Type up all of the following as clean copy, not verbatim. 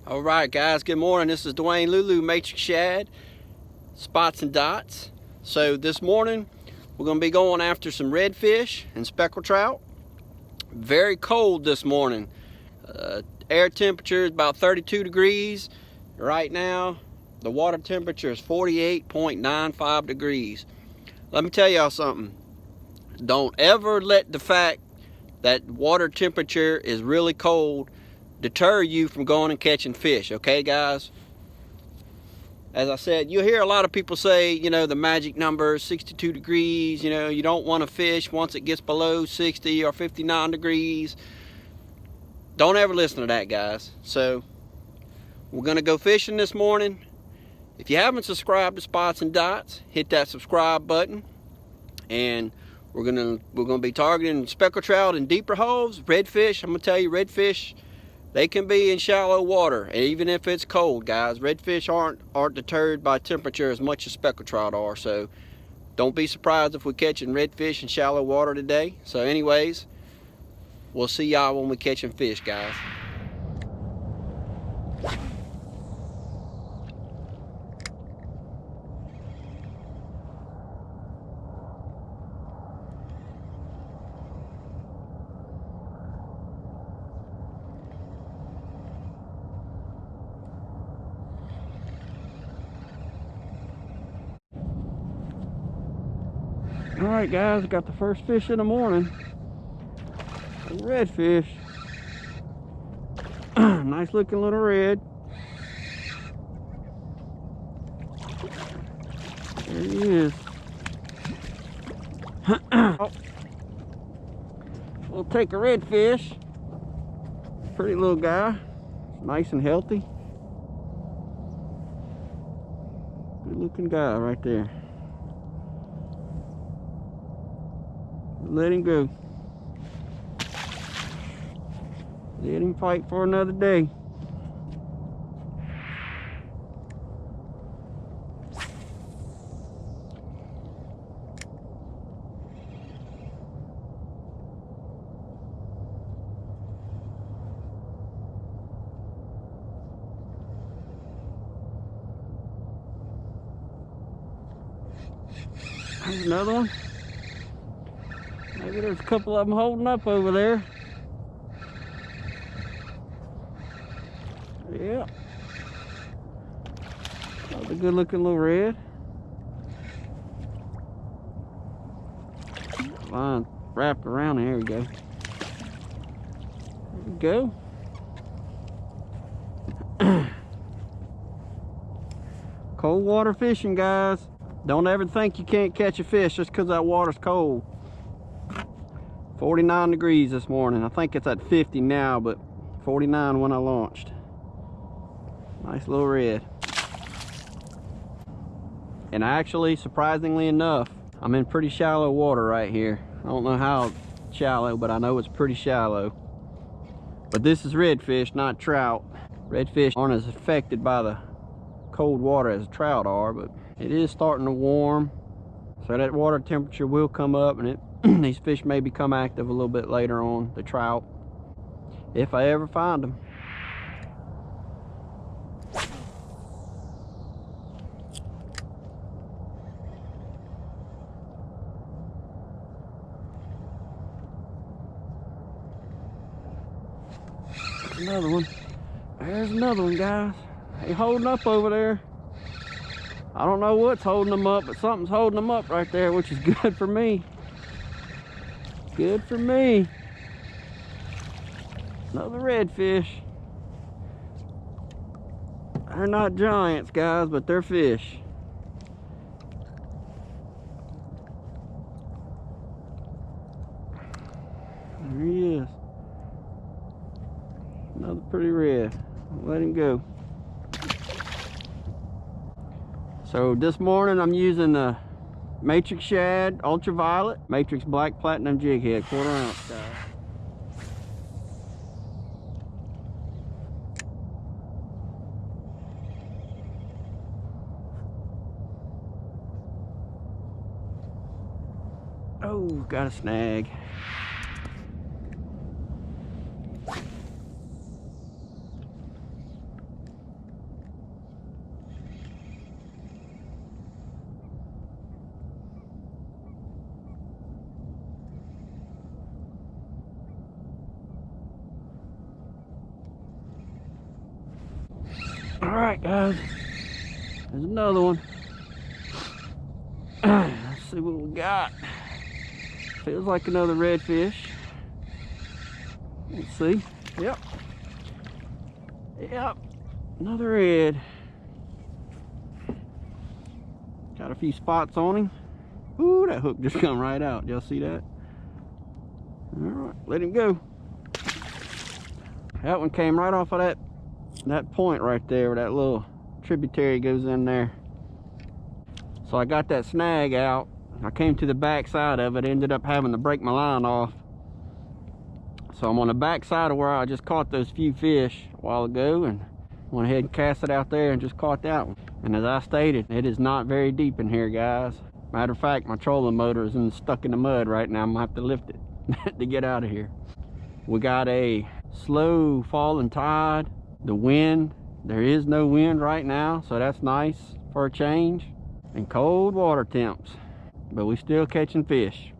All right, guys, good morning. This is Dwayne Lulu, Matrix Shad, Spots and Dots. So this morning, we're going to be going after some redfish and speckled trout. Very cold this morning. Air temperature is about 32 degrees. Right now, the water temperature is 48.95 degrees. Let me tell y'all something. Don't ever let the fact that water temperature is really cold deter you from going and catching fish, okay, guys? As I said, you'll hear a lot of people say, you know, the magic number is 62 degrees, you know, you don't want to fish once it gets below 60 or 59 degrees. Don't ever listen to that, guys. So, we're going to go fishing this morning. If you haven't subscribed to Spots and Dots, hit that subscribe button. And we're gonna be targeting speckled trout in deeper holes, redfish. I'm gonna tell you, redfish, they can be in shallow water, even if it's cold, guys. Redfish aren't deterred by temperature as much as speckled trout are. So don't be surprised if we're catching redfish in shallow water today. So anyways, we'll see y'all when we're catching fish, guys. All right, guys, I got the first fish in the morning. A redfish. Nice looking little red. There he is. We'll take a redfish. Pretty little guy. Nice and healthy. Good looking guy right there. Let him go. Let him fight for another day. There's another one. Maybe there's a couple of them holding up over there. Yeah. That's a good looking little red. Line wrapped around. There we go. There we go. Cold water fishing, guys. Don't ever think you can't catch a fish just because that water's cold. 49 degrees this morning. I think it's at 50 now, but 49 when I launched. Nice little red. And actually, surprisingly enough, I'm in pretty shallow water right here. I don't know how shallow, but I know it's pretty shallow. But this is redfish, not trout. Redfish aren't as affected by the cold water as trout are, but it is starting to warm. So that water temperature will come up, and these fish may become active a little bit later on, the trout, if I ever find them. Another one. There's another one, guys. They holding up over there. I don't know what's holding them up, but something's holding them up right there, which is good for me. Good for me. Another redfish. They're not giants, guys, but they're fish. There he is. Another pretty red. Let him go. So this morning I'm using the Matrix Shad Ultraviolet, Matrix Black Platinum Jig Head, 1/4 ounce style. Oh, got a snag. All right, guys. There's another one. Let's see what we got. Feels like another redfish. Let's see. Yep. Yep. Another red. Got a few spots on him. Ooh, that hook just come right out. Y'all see that? All right, let him go. That one came right off of that point right there, where that little tributary goes in there. So I got that snag out. I came to the back side of it, ended up having to break my line off. So I'm on the back side of where I just caught those few fish a while ago, and went ahead and cast it out there and just caught that one. And as I stated, it is not very deep in here, guys. Matter of fact, my trolling motor is stuck in the mud right now. I'm gonna have to lift it to get out of here. We got a slow falling tide. The wind, there is no wind right now, so that's nice for a change. And cold water temps, but we still catching fish.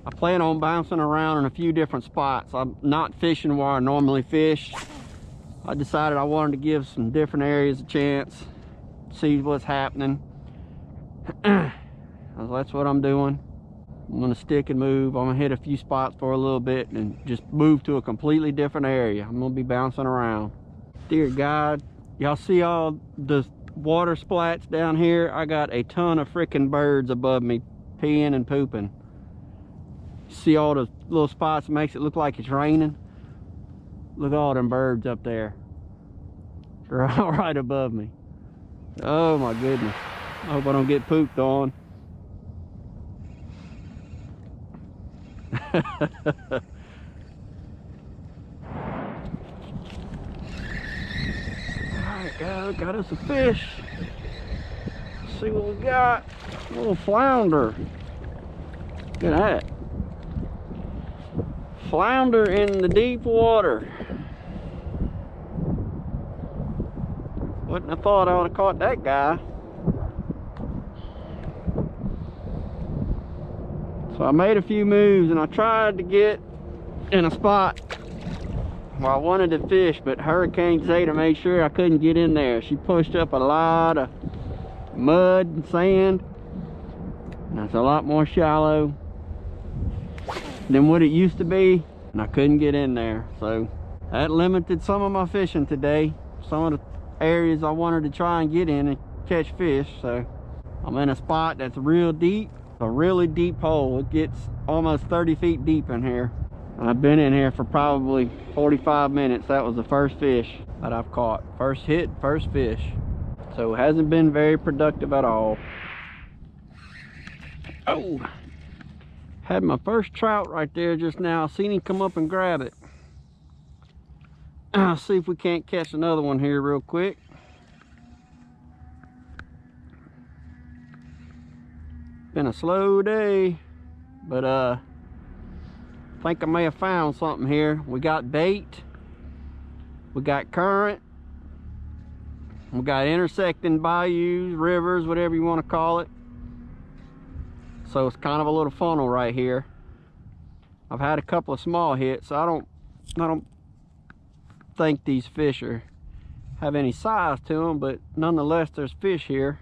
I plan on bouncing around in a few different spots. I'm not fishing where I normally fish. I decided I wanted to give some different areas a chance, see what's happening. That's what I'm doing. I'm gonna stick and move. I'm gonna hit a few spots for a little bit and just move to a completely different area. I'm gonna be bouncing around. Dear God, y'all see all the water splats down here? I got a ton of freaking birds above me peeing and pooping. See all the little spots? It makes it look like it's raining. Look at all them birds up there. They're all right above me. Oh my goodness. I hope I don't get pooped on. Alright guys, got us a fish. Let's see what we got. A little flounder. Look at that. Flounder in the deep water. Wouldn't have thought I would have caught that guy. So I made a few moves and I tried to get in a spot where I wanted to fish, but Hurricane Zeta made sure I couldn't get in there. She pushed up a lot of mud and sand, and it's a lot more shallow than what it used to be, and I couldn't get in there. So that limited some of my fishing today. Some of the areas I wanted to try and get in and catch fish. So I'm in a spot that's real deep, a really deep hole. It gets almost 30 feet deep in here. I've been in here for probably 45 minutes. That was the first fish that I've caught. First hit, first fish. So it hasn't been very productive at all. Oh, had my first trout right there just now. I seen him come up and grab it. I'll see if we can't catch another one here real quick. Been a slow day, but I think I may have found something here. We got bait, we got current, we got intersecting bayous, rivers, whatever you want to call it. So it's kind of a little funnel right here. I've had a couple of small hits. I don't think these fish have any size to them, but nonetheless there's fish here.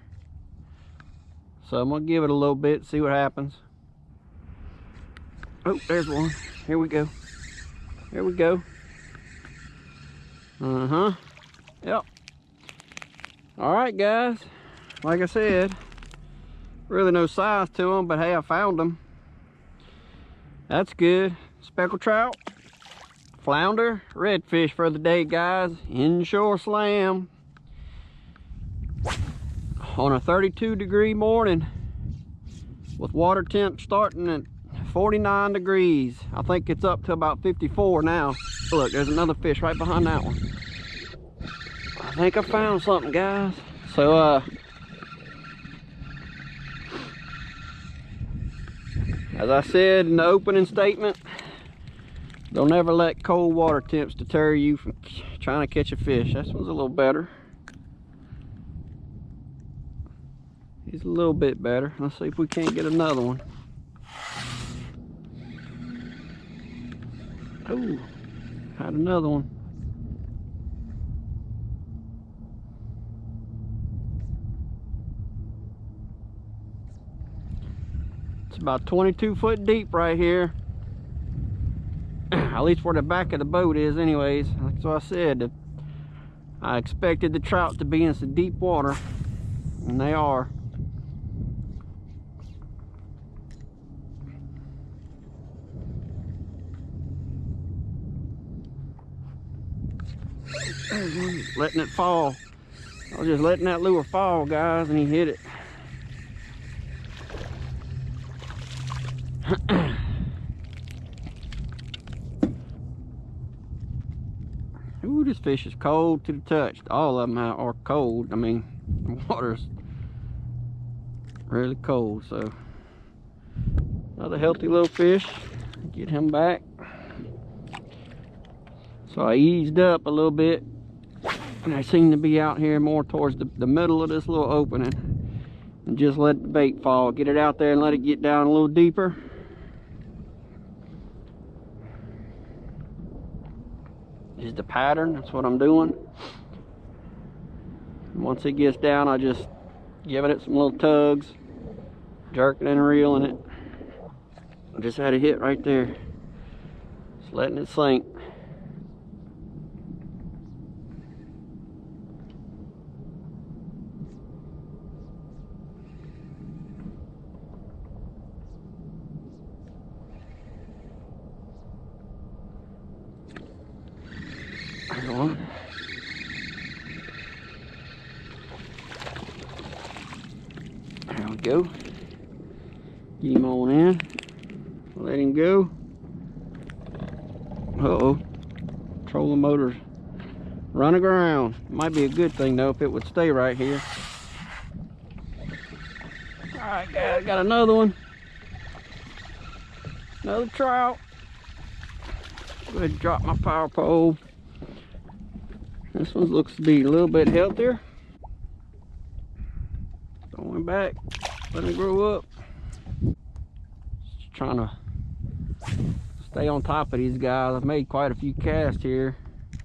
So I'm gonna give it a little bit, see what happens. Oh, there's one. Here we go. Here we go. Yep. All right, guys. Like I said, really no size to them, but hey, I found them. That's good. Speckled trout, flounder, redfish for the day, guys. Inshore slam. On a 32-degree morning with water temp starting at 49 degrees. I think it's up to about 54 now. Look, there's another fish right behind that one. I think I found something, guys. So as I said in the opening statement, don't ever let cold water temps deter you from trying to catch a fish. This one's a little better. He's a little bit better. Let's see if we can't get another one. Oh, had another one. It's about 22 foot deep right here. At least where the back of the boat is anyways. That's what I said. I expected the trout to be in some deep water, and they are. Letting it fall. I was just letting that lure fall, guys, and he hit it. Ooh, this fish is cold to the touch. All of them are cold. I mean, the water's really cold. So another healthy little fish. Get him back. So I eased up a little bit, and I seem to be out here more towards the middle of this little opening, and just let the bait fall. Get it out there and let it get down a little deeper. Is the pattern. That's what I'm doing. Once it gets down, I just giving it some little tugs, jerking and reeling it. I just had a hit right there. Just letting it sink. There we go. Get him on in. Let him go. Uh-oh. Trolling motor's running around. Might be a good thing though if it would stay right here. Alright guys, got another one. Another trout. Go ahead and drop my power pole. This one looks to be a little bit healthier. Going back, let it grow up. Just trying to stay on top of these guys. I've made quite a few casts here.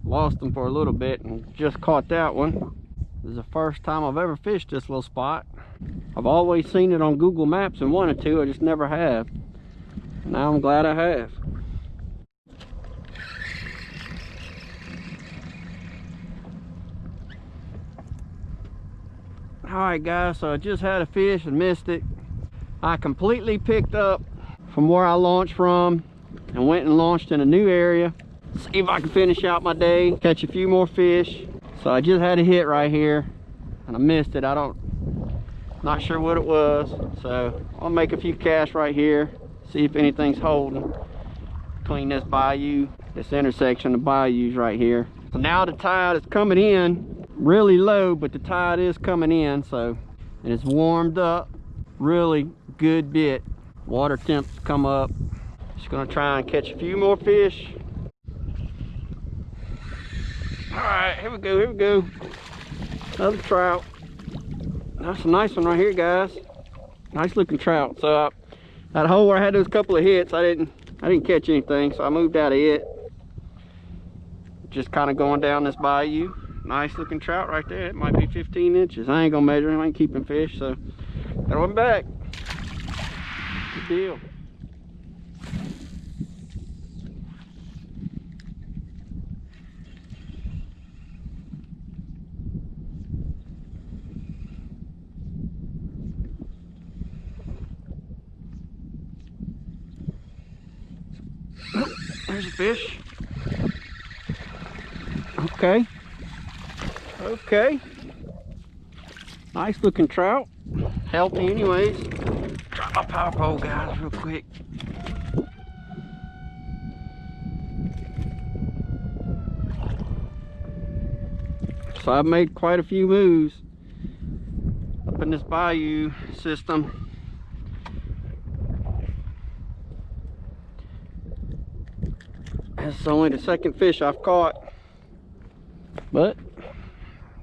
Lost them for a little bit and just caught that one. This is the first time I've ever fished this little spot. I've always seen it on Google Maps and wanted to, I just never have. Now I'm glad I have. Alright guys, so I just had a fish and missed it. I completely picked up from where I launched from and went and launched in a new area. See if I can finish out my day, catch a few more fish. So I just had a hit right here and I missed it. Not sure what it was. So I'll make a few casts right here, see if anything's holding between this bayou, this intersection of bayous right here. So now the tide is coming in really low, but the tide is coming in, so, and it's warmed up really good bit. Water temps come up. Just gonna try and catch a few more fish. All right, here we go. Another trout. That's a nice one right here, guys. Nice looking trout. So that hole where I had those couple of hits, I didn't catch anything, so I moved out of it. Just kind of going down this bayou. Nice looking trout right there. It might be 15 inches. I ain't gonna measure him. I ain't keeping fish, so throw him back. Good deal. Oh, there's a fish. Okay. Nice looking trout. Healthy anyways. Drop my power pole, guys, real quick. So I've made quite a few moves up in this bayou system. This is only the second fish I've caught, but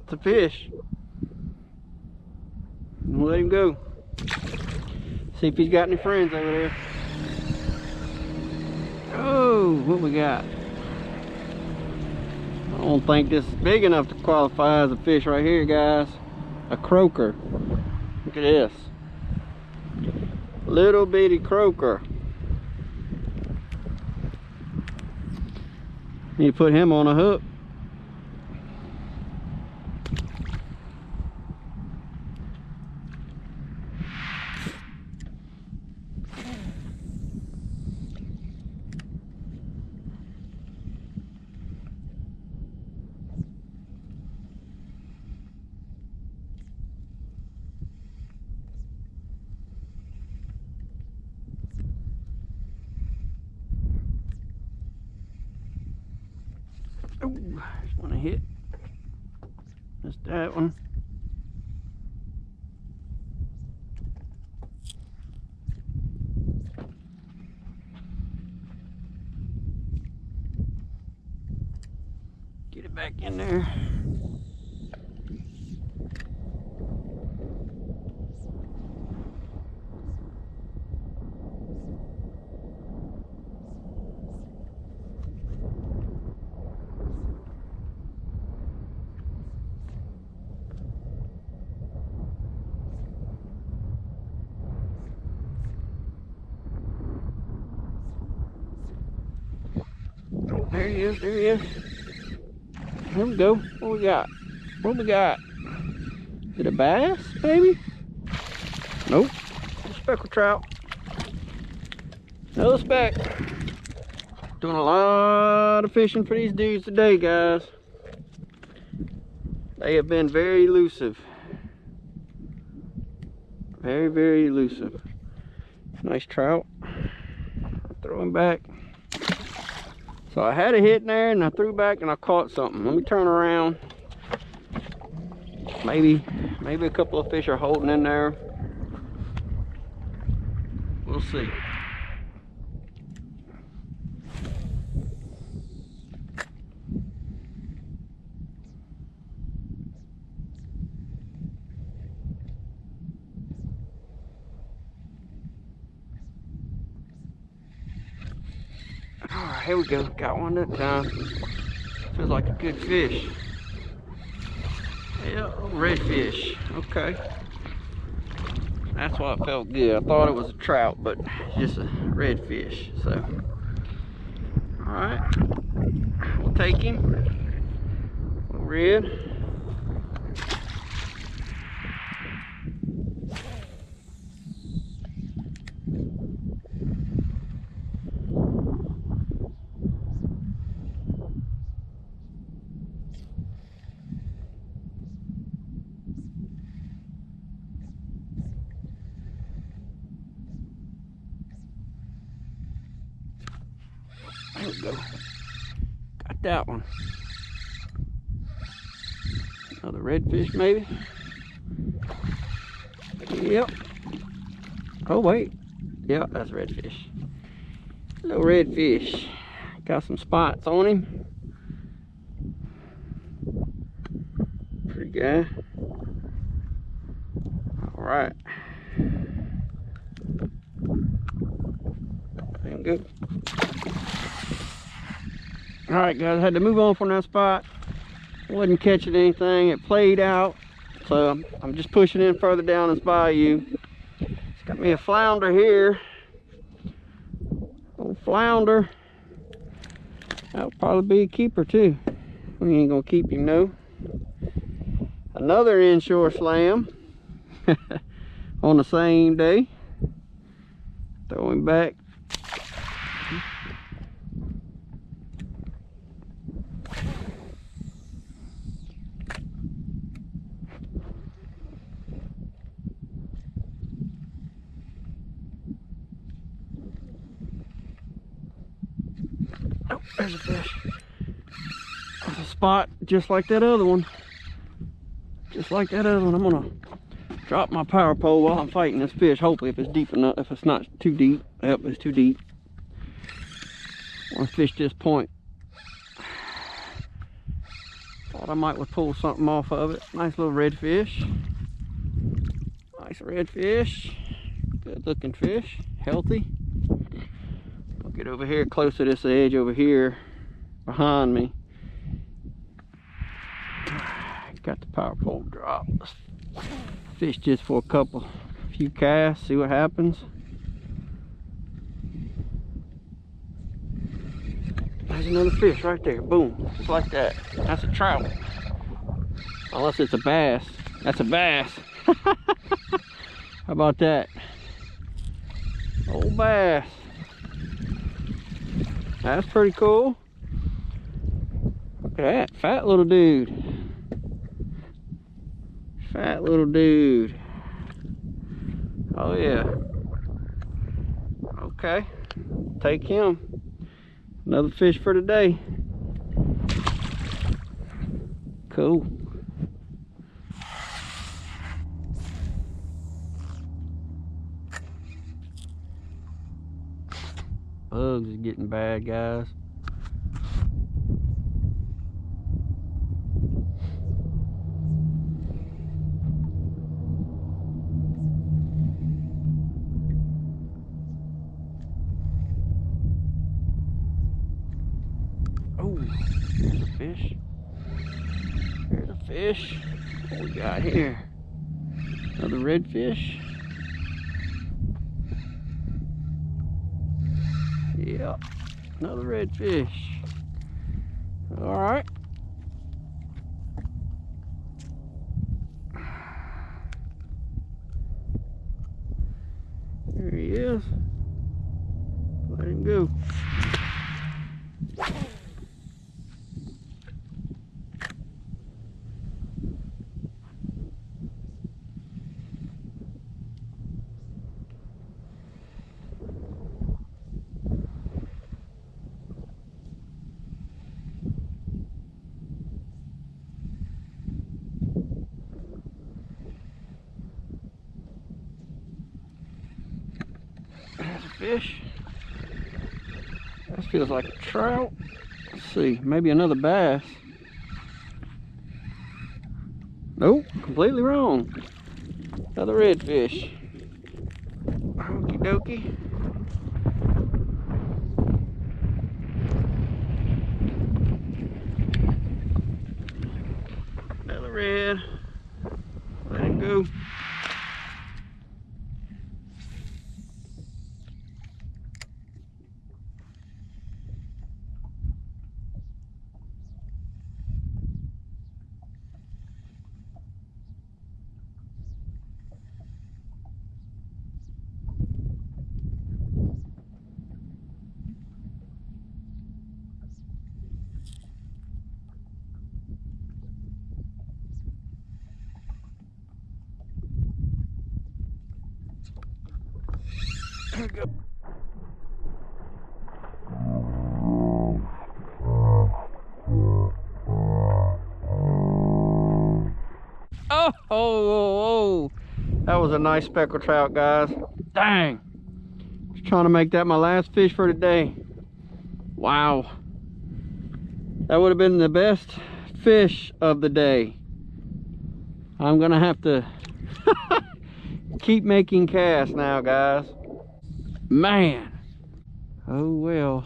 it's a fish. We'll let him go. See if he's got any friends over there. Oh, what we got? I don't think this is big enough to qualify as a fish right here, guys. A croaker. Look at this. Little bitty croaker. Need to put him on a hook. Ooh, just want to hit. Just that one. Get it back in there. There he is, there he is. Here we go. What we got? What we got? Is it a bass, maybe? Nope. A speckled trout. Another speck. Doing a lot of fishing for these dudes today, guys. They have been very elusive. Very, very elusive. Nice trout. I'll throw him back. So I had a hit in there and I threw back and I caught something. Let me turn around. Maybe a couple of fish are holding in there. We'll see. Alright, here we go. Got one that time. Feels like a good fish. Yeah, redfish. Okay. That's why it felt good. I thought it was a trout, but it's just a redfish. So, alright. We'll take him. Red. There we go. Got that one. Another redfish, maybe. Yep. Oh wait. Yep, that's redfish. Little redfish. Got some spots on him. Pretty good. All right. Damn good. Alright guys, I had to move on from that spot. Wasn't catching anything. It played out. So I'm just pushing in further down this bayou. It's got me a flounder here. Old flounder. That'll probably be a keeper too. We ain't gonna keep him, no. Another inshore slam. On the same day. Throw him back. Oh, there's a fish. There's a spot just like that other one. Just like that other one. I'm gonna drop my power pole while I'm fighting this fish. Hopefully if it's deep enough, if it's not too deep. Yep, it's too deep. I want to fish this point. Thought I might would pull something off of it. Nice little redfish. Nice redfish. Good looking fish. Healthy. I'll get over here close to this edge over here behind me. Got the power pole drop. Fish just for a few casts, see what happens. There's another fish right there. Boom. Just like that. That's a trout. Unless it's a bass. That's a bass. How about that? Old bass. That's pretty cool. Look at that. Fat little dude. Fat little dude. Oh yeah. Okay. Take him. Another fish for today. Cool. Bugs is getting bad, guys. Oh, there's a fish. There's a fish. What we got here? Another redfish. Yep, another redfish. All right. There he is. Let him go. There's a fish. This feels like a trout. Let's see, maybe another bass. Nope, completely wrong. Another redfish. Okie dokie. Another red. Let him go. There we go. Oh, that was a nice speckled trout, guys. Dang. Just trying to make that my last fish for today. Wow. That would have been the best fish of the day. I'm gonna have to keep making casts now, guys. Man. Oh well.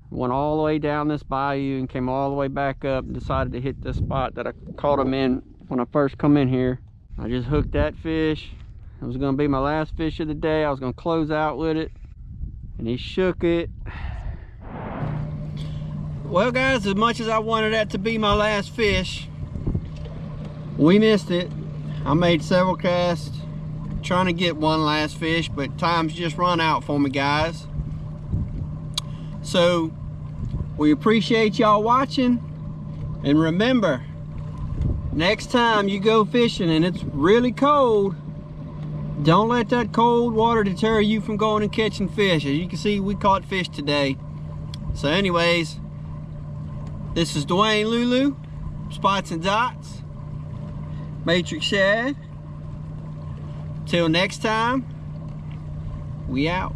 Went all the way down this bayou and came all the way back up and decided to hit this spot that I caught him in when I first come in here. I just hooked that fish. It was gonna be my last fish of the day. I was gonna close out with it, and he shook it. Well, guys, as much as I wanted that to be my last fish, we missed it. I made several casts trying to get one last fish, but time's just run out for me, guys. So we appreciate y'all watching, and remember, next time you go fishing and it's really cold, don't let that cold water deter you from going and catching fish. As you can see, we caught fish today. So anyways, this is Dwayne Lulu, Spots and Dots, Matrix Shad. Till next time, we out.